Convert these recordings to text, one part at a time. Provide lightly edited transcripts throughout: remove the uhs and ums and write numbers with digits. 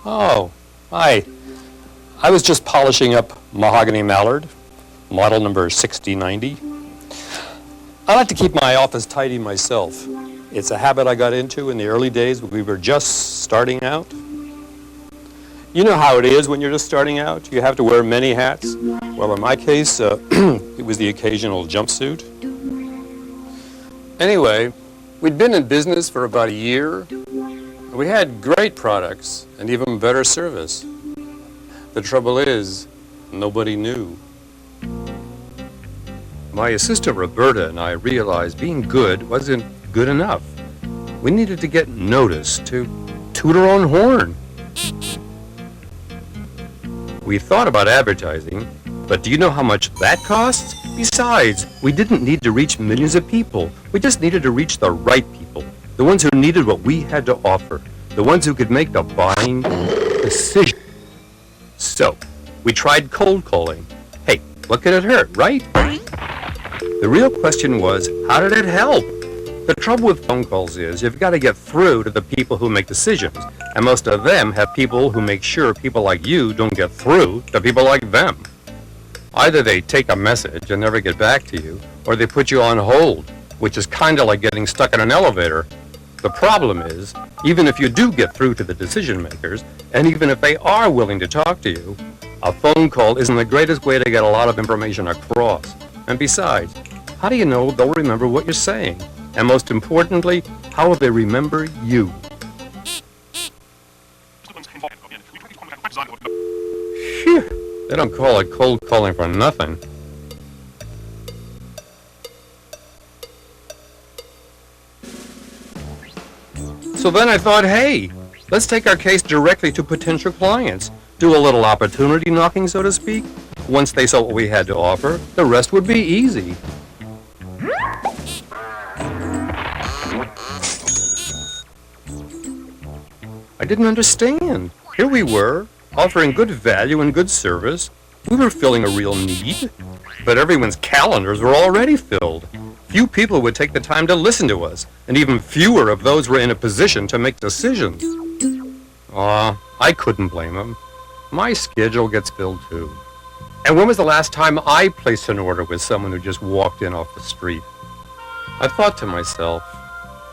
Oh, hi. I was just polishing up mahogany mallard, model number 6090. I like to keep my office tidy myself. It's a habit I got into in the early days when we were just starting out. You know how it is when you're just starting out. You have to wear many hats. Well, in my case, it was the occasional jumpsuit. Anyway, we'd been in business for about a year. We had great products and even better service. The trouble is, nobody knew. My assistant Roberta and I realized being good wasn't good enough. We needed to get noticed, to toot our own horn. We thought about advertising, but do you know how much that costs? Besides, we didn't need to reach millions of people. We just needed to reach the right people, the ones who needed what we had to offer, the ones who could make the buying decision. So, we tried cold calling. Hey, what could it hurt, right? The real question was, how did it help? The trouble with phone calls is you've got to get through to the people who make decisions, and most of them have people who make sure people like you don't get through to people like them. Either they take a message and never get back to you, or they put you on hold, which is kind of like getting stuck in an elevator. The problem is, even if you do get through to the decision makers, and even if they are willing to talk to you, a phone call isn't the greatest way to get a lot of information across. And besides, how do you know they'll remember what you're saying? And most importantly, how will they remember you? Phew, they don't call it cold calling for nothing. So then I thought, hey, let's take our case directly to potential clients. Do a little opportunity knocking, so to speak. Once they saw what we had to offer, the rest would be easy. I didn't understand. Here we were, offering good value and good service. We were filling a real need, but everyone's calendars were already filled. Few people would take the time to listen to us, and even fewer of those were in a position to make decisions. I couldn't blame them. My schedule gets filled too. And when was the last time I placed an order with someone who just walked in off the street? I thought to myself,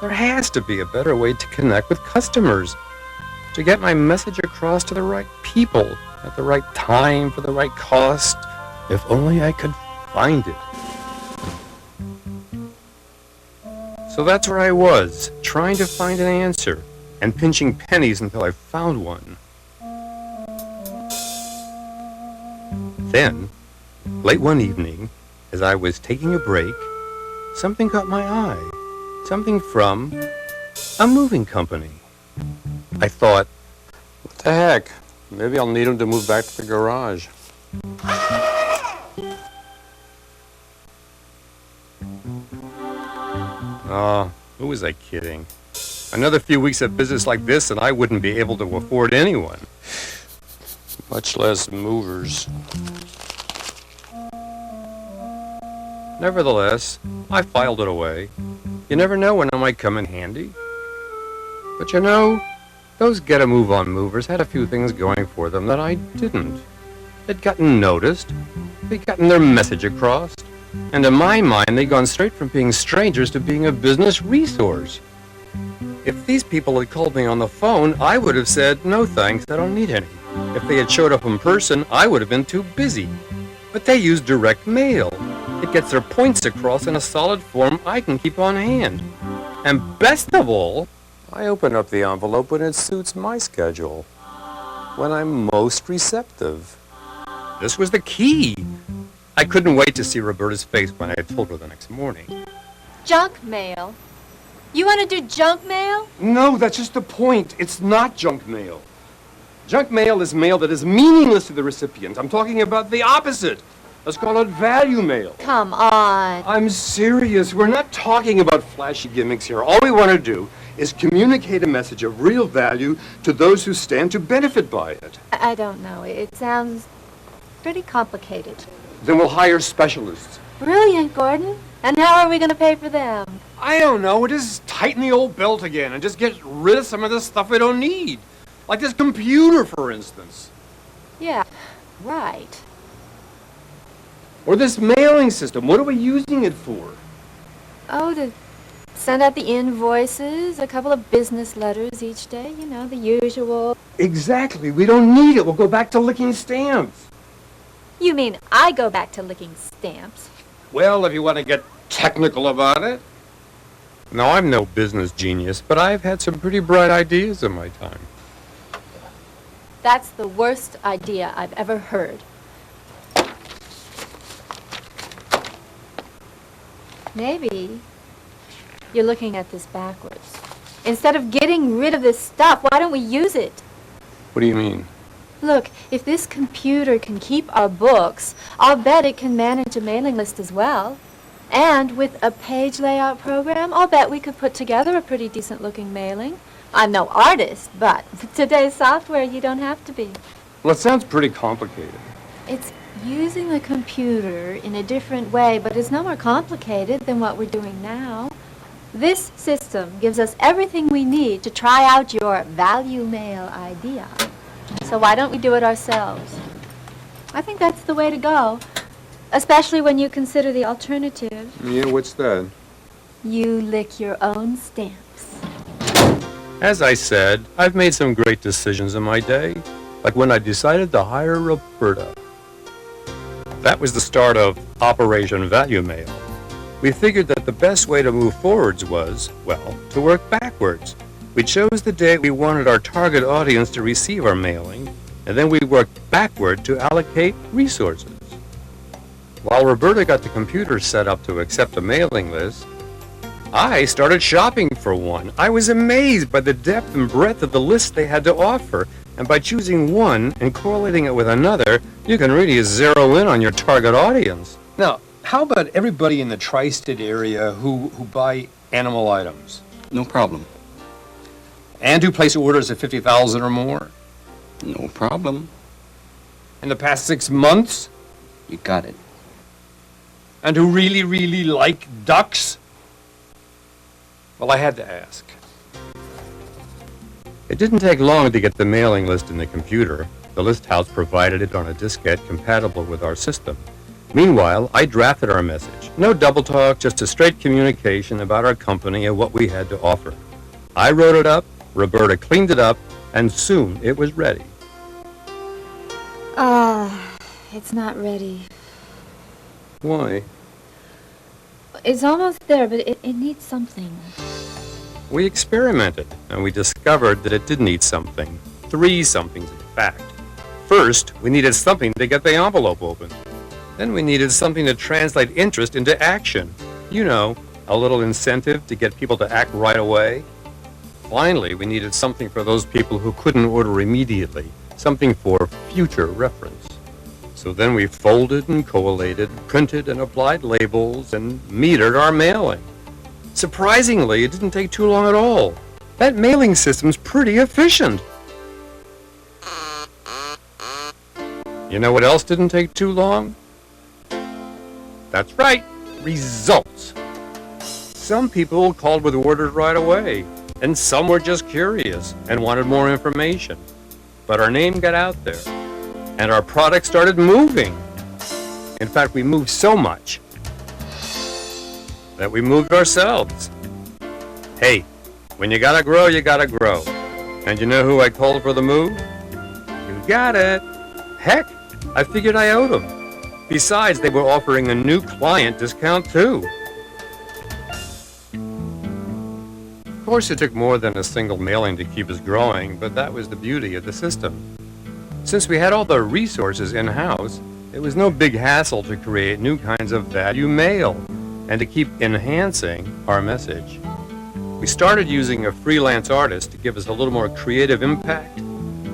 there has to be a better way to connect with customers, to get my message across to the right people at the right time for the right cost, if only I could find it. So that's where I was, trying to find an answer and pinching pennies until I found one. Then, late one evening, as I was taking a break, something caught my eye. Something from a moving company. I thought, what the heck? Maybe I'll need them to move back to the garage. Who was I kidding? Another few weeks of business like this and I wouldn't be able to afford anyone. Much less movers. Nevertheless, I filed it away. You never know when it might come in handy. But you know, those get-a-move-on movers had a few things going for them that I didn't. They'd gotten noticed, they'd gotten their message across, and in my mind, they'd gone straight from being strangers to being a business resource. If these people had called me on the phone, I would have said, no thanks, I don't need any. If they had showed up in person, I would have been too busy. But they use direct mail. It gets their points across in a solid form I can keep on hand. And best of all, I open up the envelope when it suits my schedule, when I'm most receptive. This was the key. I couldn't wait to see Roberta's face when I told her the next morning. Junk mail? You want to do junk mail? No, that's just the point. It's not junk mail. Junk mail is mail that is meaningless to the recipient. I'm talking about the opposite. Let's call it value mail. Come on. I'm serious. We're not talking about flashy gimmicks here. All we want to do is communicate a message of real value to those who stand to benefit by it. I don't know. It sounds pretty complicated. Then we'll hire specialists. Brilliant, Gordon. And how are we going to pay for them? I don't know. We'll just tighten the old belt again and just get rid of some of the stuff we don't need. Like this computer, for instance. Yeah, right. Or this mailing system. What are we using it for? Oh, to send out the invoices, a couple of business letters each day, you know, the usual. Exactly. We don't need it. We'll go back to licking stamps. You mean I go back to licking stamps? Well, if you want to get technical about it. No, I'm no business genius, but I've had some pretty bright ideas in my time. That's the worst idea I've ever heard. Maybe you're looking at this backwards. Instead of getting rid of this stuff, why don't we use it? What do you mean? Look, if this computer can keep our books, I'll bet it can manage a mailing list as well. And with a page layout program, I'll bet we could put together a pretty decent-looking mailing. I'm no artist, but with today's software, you don't have to be. Well, it sounds pretty complicated. It's using the computer in a different way, but it's no more complicated than what we're doing now. This system gives us everything we need to try out your value mail idea. So why don't we do it ourselves? I think that's the way to go, especially when you consider the alternative. Yeah, what's that? You lick your own stamps. As I said, I've made some great decisions in my day, like when I decided to hire Roberta. That was the start of Operation Value Mail. We figured that the best way to move forwards was, well, to work backwards. We chose the day we wanted our target audience to receive our mailing, and then we worked backward to allocate resources. While Roberta got the computer set up to accept a mailing list, I started shopping for one. I was amazed by the depth and breadth of the list they had to offer, and by choosing one and correlating it with another, you can really zero in on your target audience. Now, how about everybody in the tri-state area who buy animal items? No problem. And who place orders of 50,000 or more? No problem. In the past 6 months? You got it. And who really, really like ducks? Well, I had to ask. It didn't take long to get the mailing list in the computer. The list house provided it on a diskette compatible with our system. Meanwhile, I drafted our message. No double talk, just a straight communication about our company and what we had to offer. I wrote it up, Roberta cleaned it up, and soon it was ready. It's not ready. Why? It's almost there, but it needs something. We experimented, and we discovered that it did need something. 3 somethings, in fact. First, we needed something to get the envelope open. Then we needed something to translate interest into action. You know, a little incentive to get people to act right away. Finally, we needed something for those people who couldn't order immediately, something for future reference. So then we folded and collated, printed and applied labels, and metered our mailing. Surprisingly, it didn't take too long at all. That mailing system's pretty efficient. You know what else didn't take too long? That's right, results. Some people called with orders right away, and some were just curious and wanted more information. But our name got out there, and our product started moving. In fact, we moved so much that we moved ourselves. Hey, when you gotta grow, you gotta grow. And you know who I called for the move? You got it. Heck, I figured I owed them. Besides, they were offering a new client discount too. Of course, it took more than a single mailing to keep us growing, but that was the beauty of the system. Since we had all the resources in-house, it was no big hassle to create new kinds of value mail and to keep enhancing our message. We started using a freelance artist to give us a little more creative impact,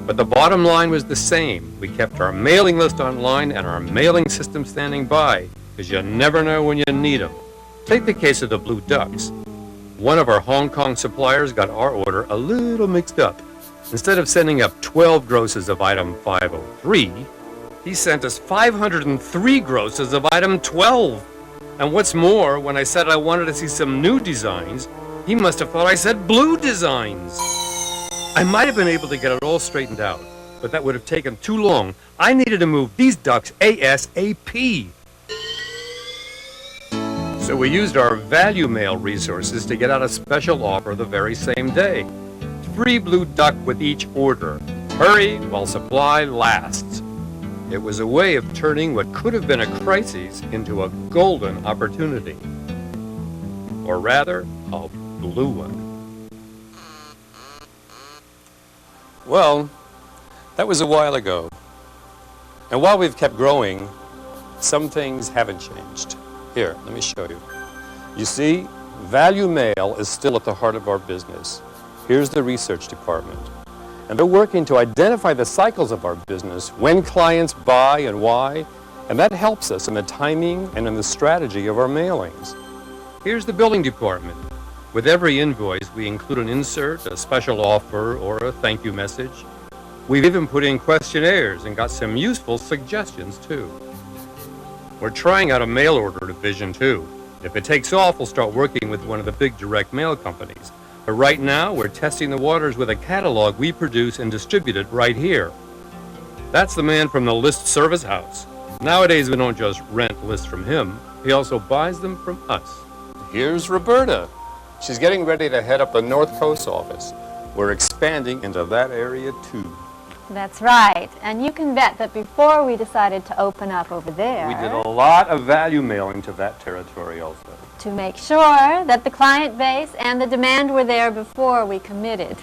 but the bottom line was the same. We kept our mailing list online and our mailing system standing by, because you never know when you need them. Take the case of the blue ducks. One of our Hong Kong suppliers got our order a little mixed up. Instead of sending up 12 grosses of item 503, he sent us 503 grosses of item 12. And what's more, when I said I wanted to see some new designs, he must have thought I said blue designs. I might have been able to get it all straightened out, but that would have taken too long. I needed to move these ducks ASAP. So we used our value mail resources to get out a special offer the very same day. Free blue duck with each order. Hurry while supply lasts. It was a way of turning what could have been a crisis into a golden opportunity. Or rather, a blue one. Well, that was a while ago. And while we've kept growing, some things haven't changed. Here, let me show you. You see, value mail is still at the heart of our business. Here's the research department. And they're working to identify the cycles of our business, when clients buy and why, and that helps us in the timing and in the strategy of our mailings. Here's the billing department. With every invoice, we include an insert, a special offer, or a thank you message. We've even put in questionnaires and got some useful suggestions, too. We're trying out a mail order division, too. If it takes off, we'll start working with one of the big direct mail companies. But right now, we're testing the waters with a catalog we produce and distribute it right here. That's the man from the list service house. Nowadays, we don't just rent lists from him. He also buys them from us. Here's Roberta. She's getting ready to head up the North Coast office. We're expanding into that area, too. That's right. And you can bet that before we decided to open up over there, We did a lot of value mailing to that territory also. to make sure that the client base and the demand were there before we committed.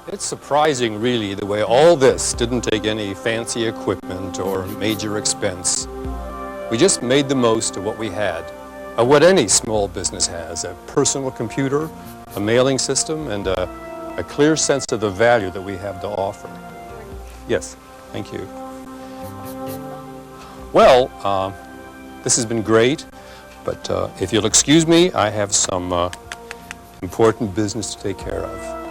It's surprising, really, the way all this didn't take any fancy equipment or major expense. We just made the most of what we had, of what any small business has, a personal computer, a mailing system, and a clear sense of the value that we have to offer. Yes, thank you. Well, this has been great, but if you'll excuse me, I have some important business to take care of.